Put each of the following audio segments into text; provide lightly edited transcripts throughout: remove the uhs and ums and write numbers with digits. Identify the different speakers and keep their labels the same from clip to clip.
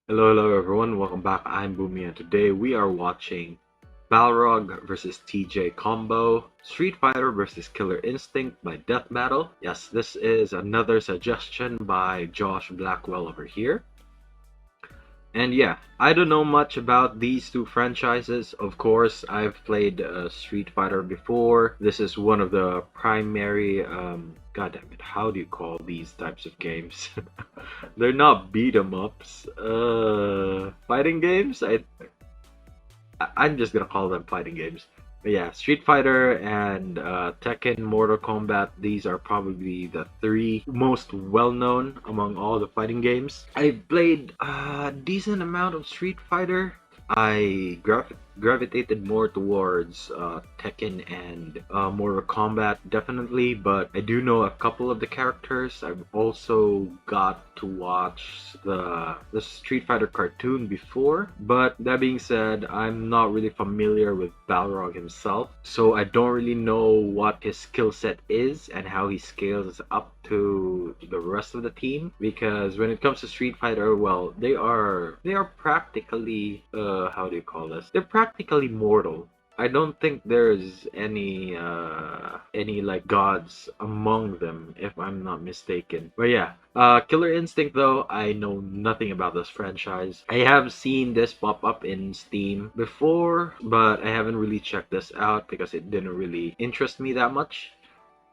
Speaker 1: Hello everyone, welcome back. I'm Boomy and today we are watching Balrog versus TJ Combo, Street Fighter versus Killer Instinct by Death Battle. Yes, this is another suggestion by Josh Blackwell over here. And yeah, I don't know much about these two franchises. Of course, I've played Street Fighter before. This is one of the primary, god damn it, how do you call these types of games? They're not beat 'em ups. Fighting games? I'm just gonna call them fighting games. But yeah, Street Fighter and Tekken, Mortal Kombat, these are probably the three most well-known among all the fighting games. I played a decent amount of Street Fighter. I gravitated more towards Tekken and Mortal Kombat, definitely, but I do know a couple of the characters. I've also got to watch the Street Fighter cartoon before, but that being said, I'm not really familiar with Balrog himself, so I don't really know what his skill set is and how he scales up to the rest of the team, because when it comes to Street Fighter, well, they are practically how do you call this? They're practically mortal. I don't think there's any like gods among them, if I'm not mistaken. But yeah, Killer Instinct though, I know nothing about this franchise. I have seen this pop up in Steam before, but I haven't really checked this out because it didn't really interest me that much.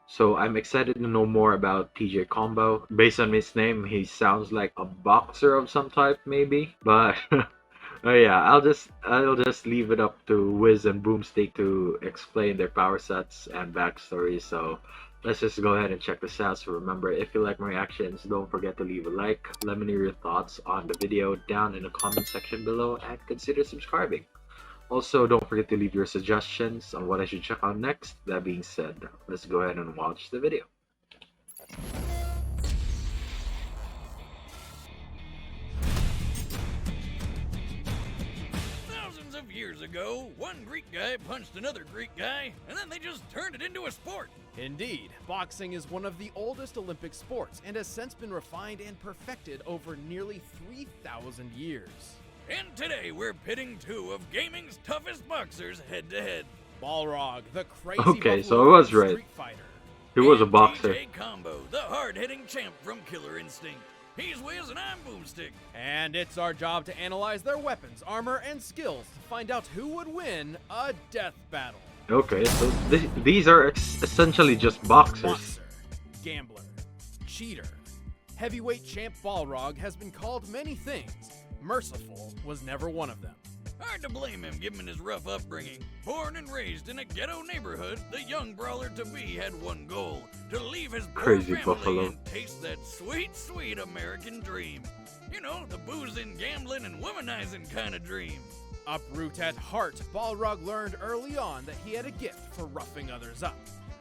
Speaker 1: So I'm excited to know more about TJ Combo. Based on his name, he sounds like a boxer of some type, maybe. But oh yeah, I'll just leave it up to Wiz and Boomstick to explain their power sets and backstories. So let's just go ahead and check this out. So remember, if you like my reactions, don't forget to leave a like. Let me know your thoughts on the video down in the comment section below and consider subscribing. Also, don't forget to leave your suggestions on what I should check out next. That being said, let's go ahead and watch the video.
Speaker 2: Thousands of years ago, one Greek guy punched another Greek guy, and then they just turned it into a sport.
Speaker 3: Indeed, boxing is one of the oldest Olympic sports and has since been refined and perfected over nearly 3,000 years.
Speaker 2: And today we're pitting two of gaming's toughest boxers head to head.
Speaker 3: Balrog, the crazy
Speaker 1: Okay, so
Speaker 3: buffalo
Speaker 1: I was
Speaker 3: from
Speaker 1: right.
Speaker 3: Street Fighter.
Speaker 1: He was a
Speaker 2: And
Speaker 1: boxer.
Speaker 2: TJ Combo, the hard-hitting champ from Killer Instinct. He's Wiz and I'm Boomstick.
Speaker 3: And it's our job to analyze their weapons, armor, and skills to find out who would win a death battle.
Speaker 1: Okay, so these are essentially just boxers.
Speaker 3: Boxer, gambler, cheater. Heavyweight champ Balrog has been called many things. Merciful was never one of them.
Speaker 2: Hard to blame him given his rough upbringing. Born and raised in a ghetto neighborhood, the young brawler to be had one goal: to leave his poor
Speaker 1: Crazy
Speaker 2: family
Speaker 1: buffalo.
Speaker 2: and taste that sweet, sweet American dream. You know, the boozing, gambling, and womanizing kind of dream.
Speaker 3: Uproot at heart, Balrog learned early on that he had a gift for roughing others up.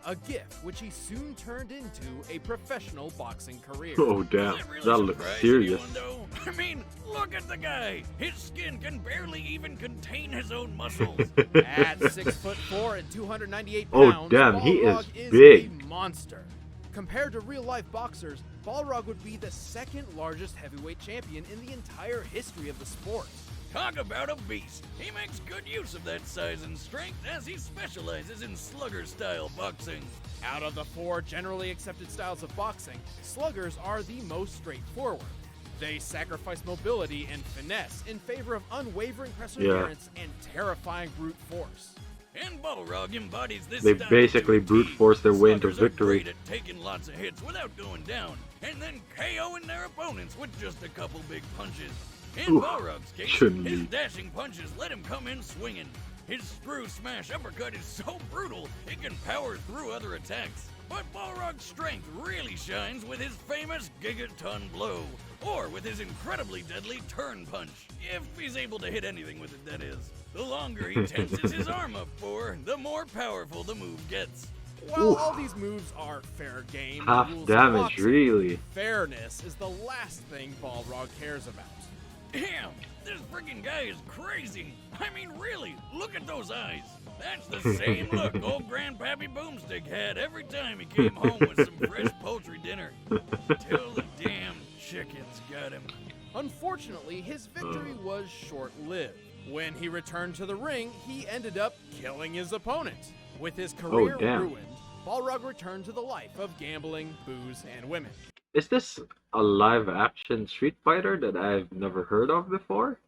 Speaker 3: A gift which he soon turned into a professional boxing career.
Speaker 1: Oh
Speaker 2: Does
Speaker 1: damn,
Speaker 2: it really
Speaker 1: that looks
Speaker 2: surprise
Speaker 1: serious.
Speaker 2: anyone, though? I mean, look at the guy. His skin can barely even contain his own muscles.
Speaker 3: At 6'4" and 298
Speaker 1: Oh,
Speaker 3: pounds,
Speaker 1: damn, he
Speaker 3: Balrog
Speaker 1: is big.
Speaker 3: a monster. Compared to real-life boxers, Balrog would be the second largest heavyweight champion in the entire history of the sport.
Speaker 2: Talk about a beast. He makes good use of that size and strength as he specializes in slugger-style boxing.
Speaker 3: Out of the four generally accepted styles of boxing, sluggers are the most straightforward. They sacrifice mobility and finesse in favor of unwavering perseverance and terrifying brute force.
Speaker 2: And Balrog embodies this
Speaker 1: They
Speaker 2: style
Speaker 1: basically
Speaker 2: to a
Speaker 1: brute
Speaker 2: T.
Speaker 1: force their way into
Speaker 2: Sluggers are
Speaker 1: victory.
Speaker 2: great at taking lots of hits without going down, and then KOing their opponents with just a couple big punches. In
Speaker 1: Oof,
Speaker 2: Balrog's case,
Speaker 1: shouldn't
Speaker 2: his
Speaker 1: be.
Speaker 2: dashing punches let him come in swinging. His screw smash uppercut is so brutal, it can power through other attacks. But Balrog's strength really shines with his famous gigaton blow, or with his incredibly deadly turn punch, if he's able to hit anything with it, that is. The longer he tenses his arm up for, the more powerful the move gets.
Speaker 3: While
Speaker 1: Oof.
Speaker 3: all these moves are fair game,
Speaker 1: Half
Speaker 3: rules of
Speaker 1: damage,
Speaker 3: boxing,
Speaker 1: really.
Speaker 3: fairness is the last thing Balrog cares about.
Speaker 2: Damn, this freaking guy is crazy. I mean, really, look at those eyes. That's the same look old Grandpappy Boomstick had every time he came home with some fresh poultry dinner. Till the damn chickens got him.
Speaker 3: Unfortunately, his victory was short-lived. When he returned to the ring, he ended up killing his opponent. With his career ruined, Balrog returned to the life of gambling, booze, and women.
Speaker 1: Is this a live-action Street Fighter that I've never heard of before?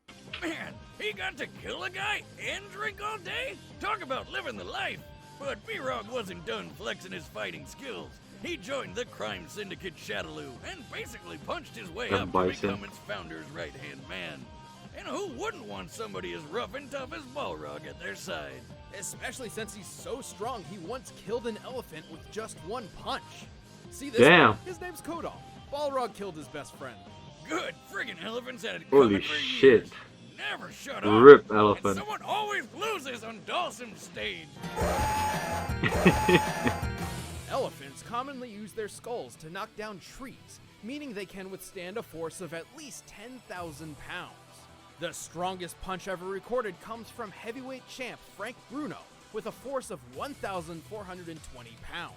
Speaker 2: Man, he got to kill a guy and drink all day? Talk about living the life. But Balrog wasn't done flexing his fighting skills. He joined the crime syndicate Shadaloo and basically punched his way up to become its founder's right-hand man. And who wouldn't want somebody as rough and tough as Balrog at their side?
Speaker 3: Especially since he's so strong, he once killed an elephant with just one punch. See this
Speaker 1: Damn.
Speaker 3: one? His name's KODOMOi. Balrog killed his best friend.
Speaker 2: Good friggin' elephants had it
Speaker 1: Holy
Speaker 2: coming for
Speaker 1: shit.
Speaker 2: years. Never shut up.
Speaker 1: Rip
Speaker 2: And
Speaker 1: elephant.
Speaker 2: someone always loses on Dawson's stage.
Speaker 3: Elephants commonly use their skulls to knock down trees, meaning they can withstand a force of at least 10,000 pounds. The strongest punch ever recorded comes from heavyweight champ Frank Bruno with a force of 1,420 pounds.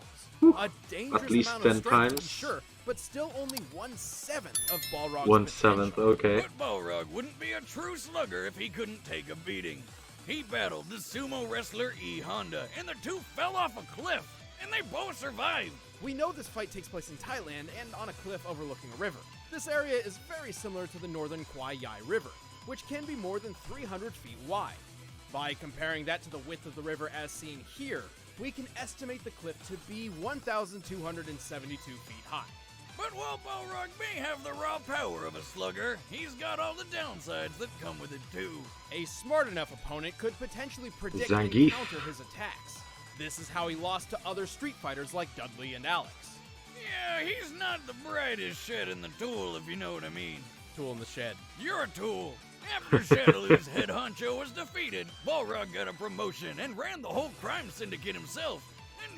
Speaker 3: A dangerous
Speaker 1: At least
Speaker 3: amount
Speaker 1: 10
Speaker 3: of strength, to be
Speaker 1: times.
Speaker 3: sure, but still only 1/7 of Balrog's
Speaker 1: 1/7,
Speaker 3: potential.
Speaker 1: okay.
Speaker 2: But Balrog wouldn't be a true slugger if he couldn't take a beating. He battled the sumo wrestler E. Honda, and the two fell off a cliff, and they both survived.
Speaker 3: We know this fight takes place in Thailand and on a cliff overlooking a river. This area is very similar to the northern Kwai Yai River, which can be more than 300 feet wide. By comparing that to the width of the river as seen here, we can estimate the cliff to be 1,272 feet high.
Speaker 2: But while Balrog may have the raw power of a slugger, he's got all the downsides that come with it too.
Speaker 3: A smart enough opponent could potentially predict
Speaker 1: Zangief.
Speaker 3: and counter his attacks. This is how he lost to other Street Fighters like Dudley and Alex.
Speaker 2: Yeah, he's not the brightest shed in the tool, if you know what I mean.
Speaker 3: Tool in the shed.
Speaker 2: You're a tool. After Shadaloo's head honcho was defeated, Balrog got a promotion and ran the whole crime syndicate himself,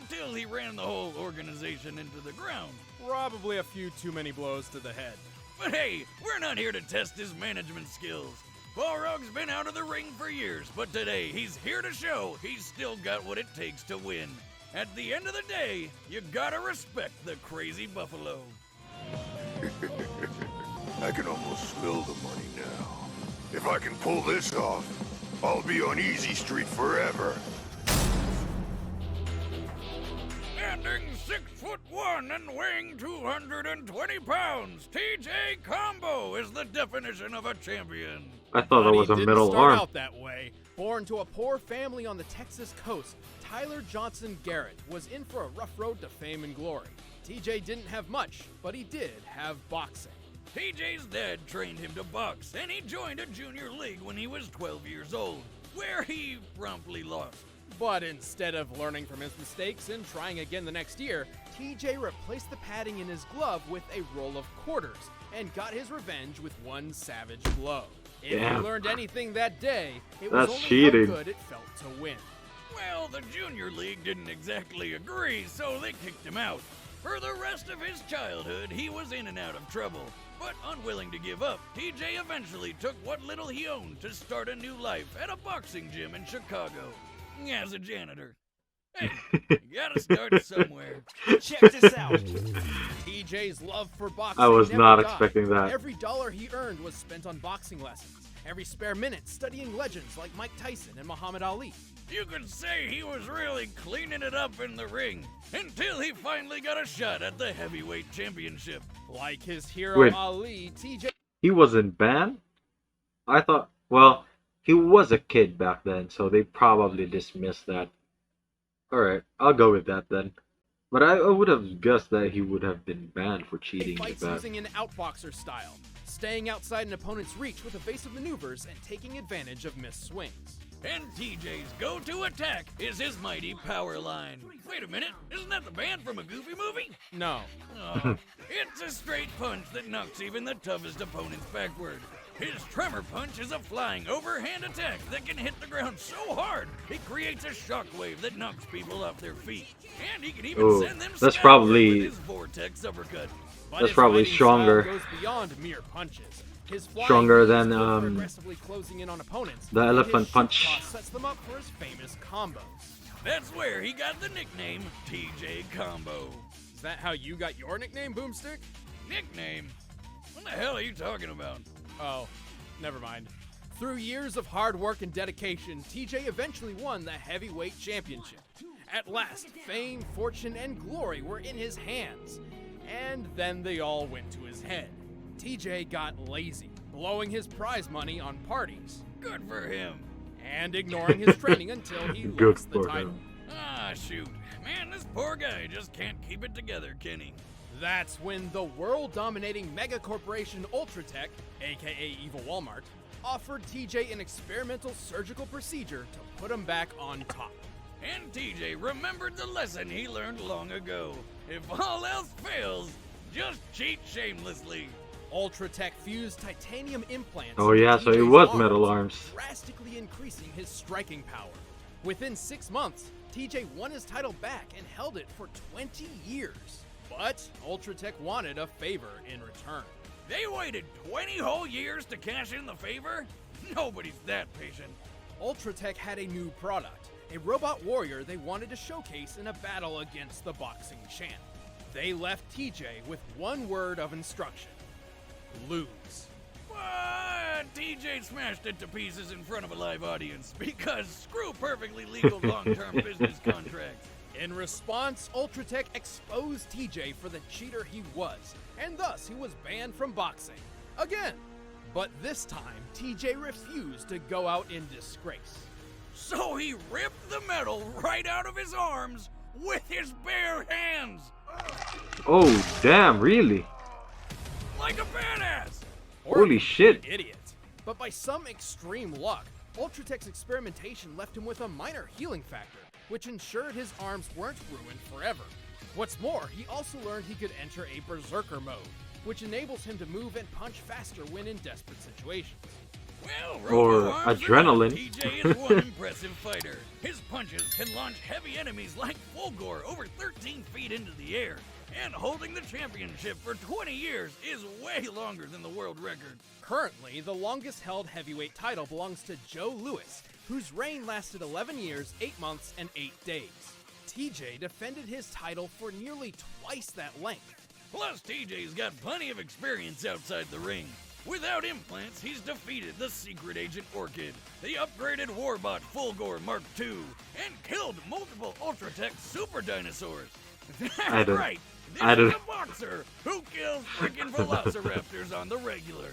Speaker 2: until he ran the whole organization into the ground.
Speaker 3: Probably a few too many blows to the head.
Speaker 2: But hey, we're not here to test his management skills. Balrog's been out of the ring for years, but today he's here to show he's still got what it takes to win. At the end of the day, you gotta respect the crazy buffalo.
Speaker 4: I can almost smell the money now. If I can pull this off, I'll be on Easy Street forever.
Speaker 2: Standing 6'1" and weighing 220 pounds, TJ Combo is the definition of a champion.
Speaker 1: I thought that
Speaker 3: But
Speaker 1: was
Speaker 3: he
Speaker 1: a
Speaker 3: didn't
Speaker 1: middle
Speaker 3: start
Speaker 1: arm.
Speaker 3: out that way. Born to a poor family on the Texas coast, Tyler Johnson Garrett was in for a rough road to fame and glory. TJ didn't have much, but he did have boxing.
Speaker 2: TJ's dad trained him to box, and he joined a junior league when he was 12 years old, where he promptly lost.
Speaker 3: But instead of learning from his mistakes and trying again the next year, TJ replaced the padding in his glove with a roll of quarters and got his revenge with one savage blow. If he
Speaker 1: Damn.
Speaker 3: learned anything that day, it was
Speaker 1: That's
Speaker 3: only
Speaker 1: cheating.
Speaker 3: how good it felt to win.
Speaker 2: Well, the junior league didn't exactly agree, so they kicked him out. For the rest of his childhood, he was in and out of trouble. But unwilling to give up, TJ eventually took what little he owned to start a new life at a boxing gym in Chicago. As a janitor. Hey, you gotta start somewhere.
Speaker 3: Check this out. TJ's love for boxing
Speaker 1: I was
Speaker 3: never
Speaker 1: not
Speaker 3: died.
Speaker 1: expecting that.
Speaker 3: Every dollar he earned was spent on boxing lessons. Every spare minute studying legends like Mike Tyson and Muhammad Ali.
Speaker 2: You could say he was really cleaning it up in the ring until he finally got a shot at the heavyweight championship.
Speaker 3: Like his hero
Speaker 1: Wait.
Speaker 3: Ali, TJ
Speaker 1: He wasn't banned? I thought, well, he was a kid back then, so they probably dismissed that. Alright, I'll go with that then. But I would have guessed that he would have been banned for cheating
Speaker 3: fights
Speaker 1: back.
Speaker 3: using an outboxer style, staying outside an opponent's reach with evasive maneuvers and taking advantage of missed swings.
Speaker 2: And TJ's go-to attack is his mighty power line. Wait a minute, isn't that the band from a Goofy movie?
Speaker 3: No.
Speaker 2: Oh, it's a straight punch that knocks even the toughest opponents backward. His tremor punch is a flying overhand attack that can hit the ground so hard it creates a shockwave that knocks people off their feet. And he can even
Speaker 1: Ooh,
Speaker 2: send them
Speaker 1: that's
Speaker 2: skyward
Speaker 1: probably-
Speaker 2: with his vortex uppercut.
Speaker 3: But
Speaker 1: That's
Speaker 3: his
Speaker 1: probably
Speaker 3: fighting
Speaker 1: stronger.
Speaker 3: style goes beyond mere punches. His flying
Speaker 1: Stronger
Speaker 3: moves
Speaker 1: than,
Speaker 3: go for aggressively closing in on opponents.
Speaker 1: the
Speaker 3: and
Speaker 1: elephant
Speaker 3: his
Speaker 1: punch.
Speaker 3: shoot toss sets them up for his famous combos.
Speaker 2: That's where he got the nickname TJ Combo.
Speaker 3: Is that how you got your nickname, Boomstick?
Speaker 2: Nickname? What the hell are you talking about?
Speaker 3: Oh, never mind. Through years of hard work and dedication, TJ eventually won the heavyweight championship. At last, fame, fortune, and glory were in his hands. And then they all went to his head. TJ got lazy, blowing his prize money on parties.
Speaker 2: Good for him.
Speaker 3: And ignoring his training until he
Speaker 1: Good
Speaker 3: lost the
Speaker 1: for
Speaker 3: title.
Speaker 1: him.
Speaker 2: Ah, shoot. Man, this poor guy just can't keep it together, can he?
Speaker 3: That's when the world-dominating mega corporation Ultratech, aka Evil Walmart, offered TJ an experimental surgical procedure to put him back on top.
Speaker 2: And TJ remembered the lesson he learned long ago. If all else fails, just cheat shamelessly.
Speaker 3: Ultratech fused titanium implants.
Speaker 1: Oh
Speaker 3: into
Speaker 1: yeah, so it
Speaker 3: TJ's
Speaker 1: was
Speaker 3: arms,
Speaker 1: metal arms.
Speaker 3: drastically increasing his striking power. Within 6 months, TJ won his title back and held it for 20 years. But Ultratech wanted a favor in return.
Speaker 2: They waited 20 whole years to cash in the favor? Nobody's that patient.
Speaker 3: Ultratech had a new product, a robot warrior they wanted to showcase in a battle against the boxing champ. They left TJ with one word of instruction: lose.
Speaker 2: What? TJ smashed it to pieces in front of a live audience because screw perfectly legal long-term business contracts.
Speaker 3: In response, Ultratech exposed TJ for the cheater he was, and thus he was banned from boxing. Again. But this time, TJ refused to go out in disgrace.
Speaker 2: So he ripped the metal right out of his arms with his bare hands.
Speaker 1: Oh damn, really?
Speaker 2: Like a badass.
Speaker 1: Holy shit.
Speaker 3: Idiot. But by some extreme luck, Ultratech's experimentation left him with a minor healing factor, which ensured his arms weren't ruined forever. What's more, he also learned he could enter a berserker mode, which enables him to move and punch faster when in desperate situations.
Speaker 2: Well,
Speaker 1: Or
Speaker 2: robo-arms
Speaker 1: adrenaline.
Speaker 2: enough. TJ is one impressive fighter. His punches can launch heavy enemies like Fulgore over 13 feet into the air. And holding the championship for 20 years is way longer than the world record.
Speaker 3: Currently, the longest held heavyweight title belongs to Joe Louis, whose reign lasted 11 years, 8 months, and 8 days. TJ defended his title for nearly twice that length.
Speaker 2: Plus, TJ's got plenty of experience outside the ring. Without implants, he's defeated the Secret Agent Orchid, the upgraded Warbot Fulgore Mark II, and killed multiple Ultratech super dinosaurs. That's right, this is a boxer who kills freaking velociraptors on the regular.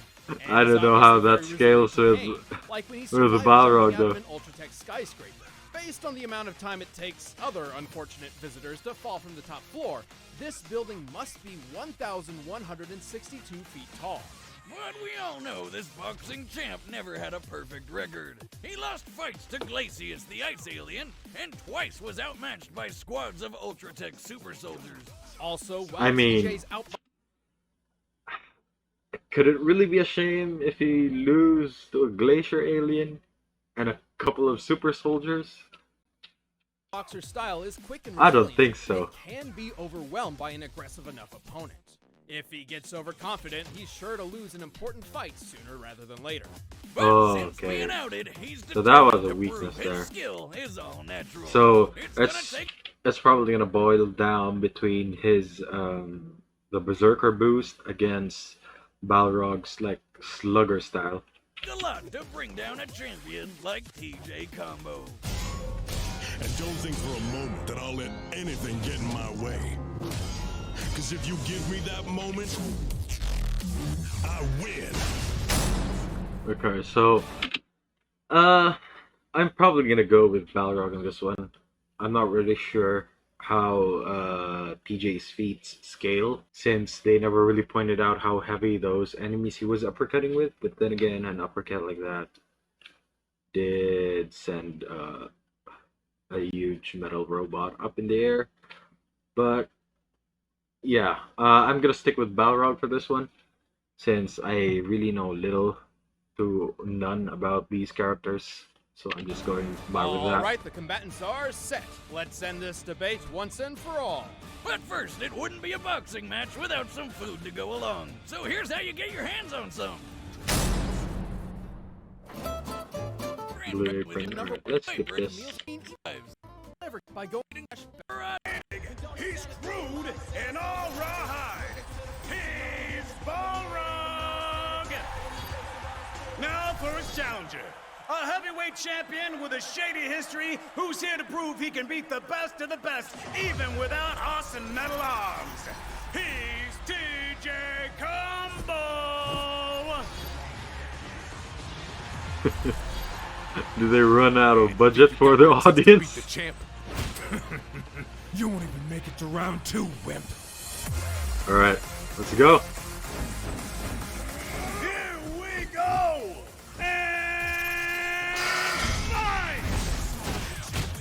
Speaker 1: I don't know how that scales with the Balrog though.
Speaker 3: An Ultratech skyscraper. Based on the amount of time it takes other unfortunate visitors to fall from the top floor, this building must be 1,162 feet tall.
Speaker 2: But we all know this boxing champ never had a perfect record. He lost fights to Glacius, the ice alien, and twice was outmatched by squads of Ultratech super soldiers.
Speaker 3: Also, while
Speaker 1: I mean,
Speaker 3: TJ's out
Speaker 1: could it really be a shame if he lose to a glacier alien and a couple of super soldiers?
Speaker 3: boxer style is quick and
Speaker 1: I don't
Speaker 3: resilient,
Speaker 1: think so.
Speaker 3: and can be overwhelmed by an aggressive enough opponent. If he gets overconfident, he's sure to lose an important fight sooner rather than later.
Speaker 2: But
Speaker 1: Oh,
Speaker 2: since
Speaker 1: okay.
Speaker 2: being outed, he's
Speaker 1: So that was
Speaker 2: determined
Speaker 1: a
Speaker 2: to
Speaker 1: weakness
Speaker 2: prove his
Speaker 1: there.
Speaker 2: skill is all natural.
Speaker 1: So
Speaker 2: It's gonna
Speaker 1: it's
Speaker 2: take
Speaker 1: it's probably gonna boil down between his the berserker boost against Balrog's like slugger style.
Speaker 2: a lot to bring down a champion like TJ Combo.
Speaker 4: And don't think for a moment that I'll let anything get in my way. Because if you give me that moment, I win.
Speaker 1: Okay, so I'm probably gonna go with Balrog on this one. I'm not really sure how TJ's feats scale, since they never really pointed out how heavy those enemies he was uppercutting with. But then again, an uppercut like that did send a huge metal robot up in the air. But yeah, I'm gonna stick with Balrog for this one, since I really know little to none about these characters. So I'm just going by with that.
Speaker 3: Alright, the combatants are set. Let's end this debate once and for all.
Speaker 2: But first, it wouldn't be a boxing match without some food to go along. So here's how you get your hands on some.
Speaker 1: Blueprint. Alright, let's skip this.
Speaker 3: By going
Speaker 4: He's screwed and all rawhide. He's Balrog!
Speaker 5: Now for his challenger. A heavyweight champion with a shady history who's here to prove he can beat the best of the best, even without awesome metal arms. He's TJ Combo!
Speaker 1: Do they run out of budget for the audience?
Speaker 6: The champ. You won't even make it to round 2, wimp.
Speaker 1: Alright, let's go.
Speaker 5: Here we go! And fight!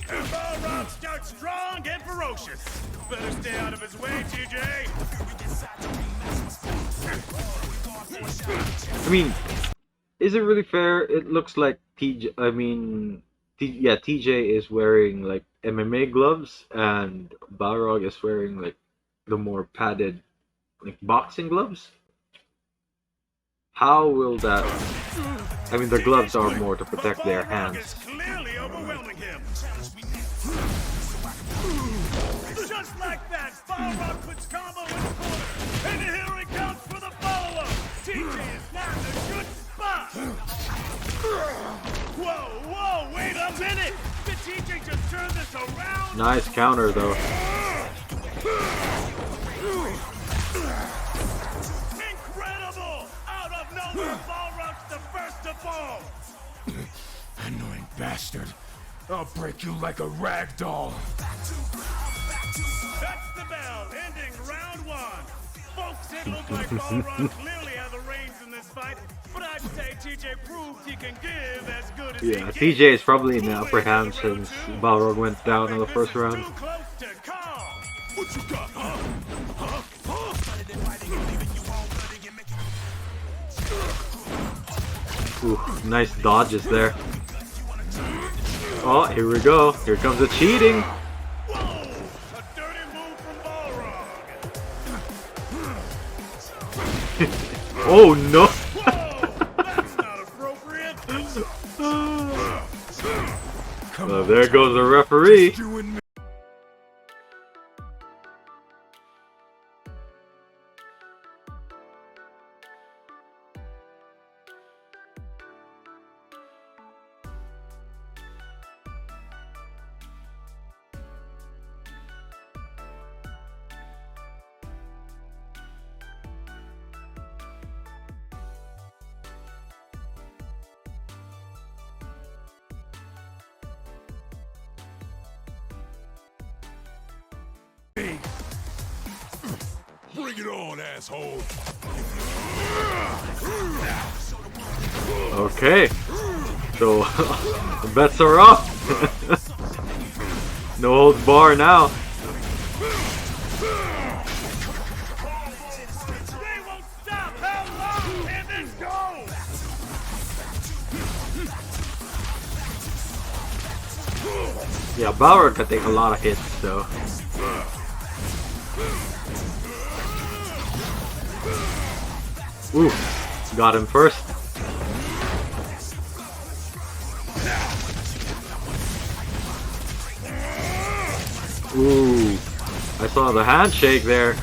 Speaker 5: And Balrog starts strong and ferocious. Better stay out of his way, TJ.
Speaker 1: I mean, is it really fair? It looks like TJ, TJ is wearing like MMA gloves and Balrog is wearing like the more padded like boxing gloves. How will that... I mean, the gloves are more to protect their hands.
Speaker 5: Clearly overwhelming him. Just like that, Balrog puts Combo in the corner. And here he comes for the follow-up. TJ is now in a good spot. Whoa, wait a minute. Did TJ just turn this around?
Speaker 1: Nice counter, though.
Speaker 5: Incredible! Out of nowhere, Balrog's the first to fall.
Speaker 6: Annoying bastard. I'll break you like a rag doll.
Speaker 5: That's the bell, ending round 1. Folks, it looked like Balrog clearly had the reins in this fight, but I'd say TJ proved he can give as good as he
Speaker 1: Yeah,
Speaker 5: gets.
Speaker 1: TJ is probably in the upper hand since Balrog went down in the first round.
Speaker 5: Too close to call.
Speaker 6: What you got, huh?
Speaker 1: Ooh, nice dodges there. Oh, here we go. Here comes the cheating.
Speaker 5: Whoa! A dirty move from Balrog.
Speaker 1: Oh no!
Speaker 5: Whoa! That's not appropriate.
Speaker 1: Well, there goes the referee.
Speaker 6: You and me.
Speaker 4: Bring it on, asshole.
Speaker 1: Okay. So, the bets are up. No holds bar now.
Speaker 5: They won't stop. How long can this go?
Speaker 1: Yeah, Balrog can take a lot of hits though. Ooh, got him first. Ooh, I saw the handshake there.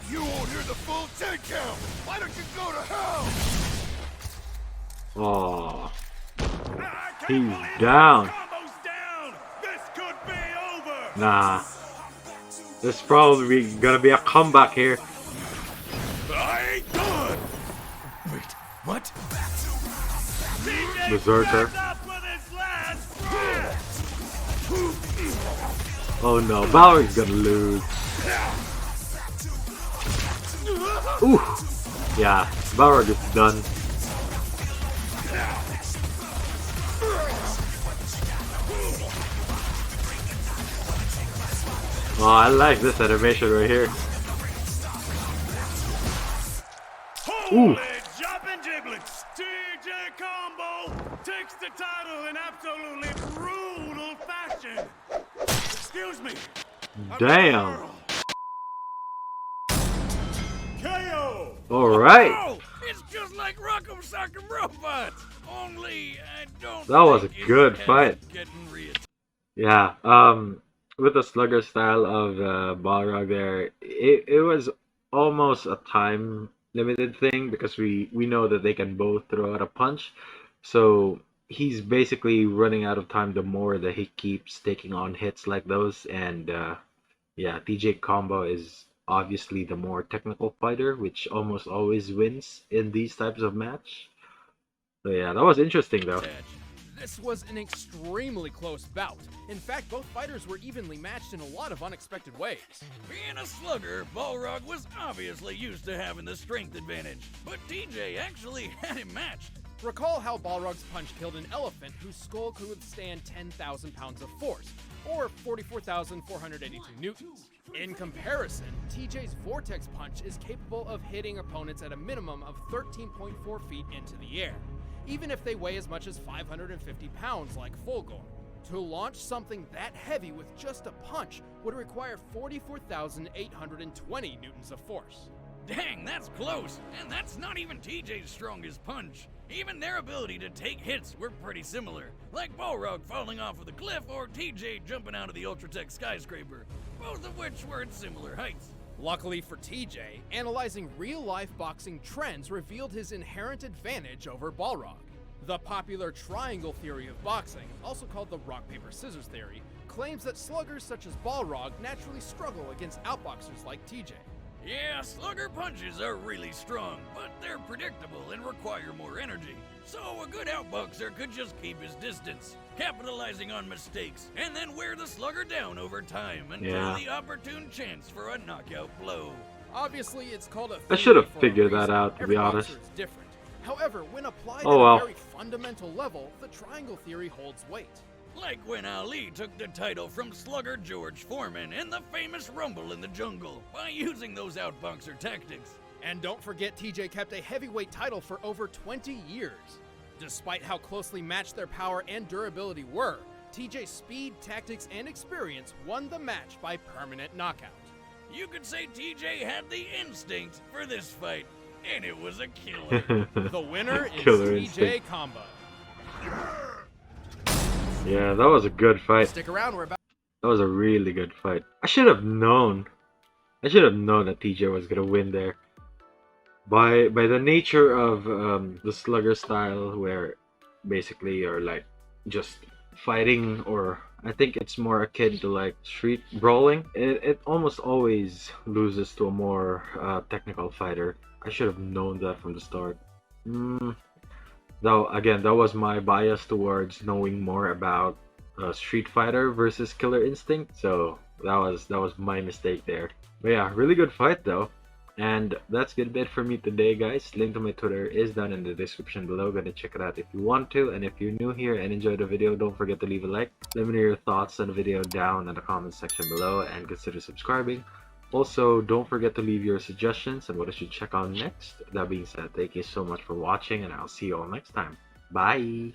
Speaker 4: You won't hear the full 10 count. Why don't you go to hell?
Speaker 1: Oh,
Speaker 5: I can't
Speaker 1: he's
Speaker 5: believe
Speaker 1: down.
Speaker 5: Combo's down. This could be over.
Speaker 1: Nah, this is probably gonna be a comeback here.
Speaker 5: I ain't done.
Speaker 6: Wait, what?
Speaker 5: TJ
Speaker 1: Berserker.
Speaker 5: stands up with his last breath.
Speaker 1: Oh no, Balrog's gonna lose. Ooh, yeah, Balrog is done. Oh, I like this animation right here.
Speaker 5: Holy jumping giblets! TJ Combo takes the title in absolutely brutal fashion. Excuse me.
Speaker 1: Damn.
Speaker 5: KO.
Speaker 1: All right.
Speaker 2: Oh, it's just like Rock'em Sock'em Robots. Only I don't.
Speaker 1: That was a
Speaker 2: think his
Speaker 1: good
Speaker 2: head's
Speaker 1: fight.
Speaker 2: getting reattached.
Speaker 1: Yeah. With the slugger style of Balrog there, it was almost a time limited thing because we know that they can both throw out a punch. So he's basically running out of time the more that he keeps taking on hits like those. And yeah, TJ Combo is obviously the more technical fighter, which almost always wins in these types of match. So yeah, that was interesting though.
Speaker 3: This was an extremely close bout. In fact, both fighters were evenly matched in a lot of unexpected ways.
Speaker 2: Being a slugger, Balrog was obviously used to having the strength advantage, but TJ actually had him matched.
Speaker 3: Recall how Balrog's punch killed an elephant whose skull could withstand 10,000 pounds of force, or 44,482 newtons. In comparison, TJ's Vortex Punch is capable of hitting opponents at a minimum of 13.4 feet into the air, even if they weigh as much as 550 pounds like Fulgor. To launch something that heavy with just a punch would require 44,820 newtons of force.
Speaker 2: Dang, that's close, and that's not even TJ's strongest punch. Even their ability to take hits were pretty similar, like Balrog falling off of the cliff or TJ jumping out of the Ultratech skyscraper, both of which were at similar heights.
Speaker 3: Luckily for TJ, analyzing real-life boxing trends revealed his inherent advantage over Balrog. The popular triangle theory of boxing, also called the rock-paper-scissors theory, claims that sluggers such as Balrog naturally struggle against outboxers like TJ.
Speaker 2: Yeah, slugger punches are really strong, but they're predictable and require more energy. So a good outboxer could just keep his distance, capitalizing on mistakes, and then wear the slugger down over time until the opportune chance for a knockout blow.
Speaker 3: Obviously, it's called a
Speaker 1: I should have
Speaker 3: theory for a
Speaker 1: figured that
Speaker 3: reason.
Speaker 1: out, to be
Speaker 3: Every
Speaker 1: honest.
Speaker 3: boxer is different. However, when applied
Speaker 1: Oh,
Speaker 3: at
Speaker 1: well.
Speaker 3: a very fundamental level, the triangle theory holds weight.
Speaker 2: Like when Ali took the title from slugger George Foreman in the famous Rumble in the Jungle by using those outboxer tactics.
Speaker 3: And don't forget, TJ kept a heavyweight title for over 20 years. Despite how closely matched their power and durability were, TJ's speed, tactics, and experience won the match by permanent knockout.
Speaker 2: You could say TJ had the instinct for this fight, and it was a killer.
Speaker 3: The winner is
Speaker 1: Killer
Speaker 3: TJ
Speaker 1: instinct.
Speaker 3: Combo.
Speaker 1: Yeah, that was a good fight.
Speaker 3: Stick around, we're about.
Speaker 1: That was a really good fight. I should have known. I should have known that TJ was gonna win there. By the nature of the slugger style, where basically you're like just fighting, or I think it's more akin to like street brawling. It almost always loses to a more technical fighter. I should have known that from the start. Though again, that was my bias towards knowing more about Street Fighter versus Killer Instinct. So that was my mistake there. But yeah, really good fight though. And that's good bit for me today, guys. Link to my Twitter is down in the description below. Gonna check it out if you want to. And if you're new here and enjoyed the video, don't forget to leave a like. Let me know your thoughts on the video down in the comment section below, and consider subscribing. Also, don't forget to leave your suggestions on what I should check on next. That being said, thank you so much for watching, and I'll see you all next time. Bye!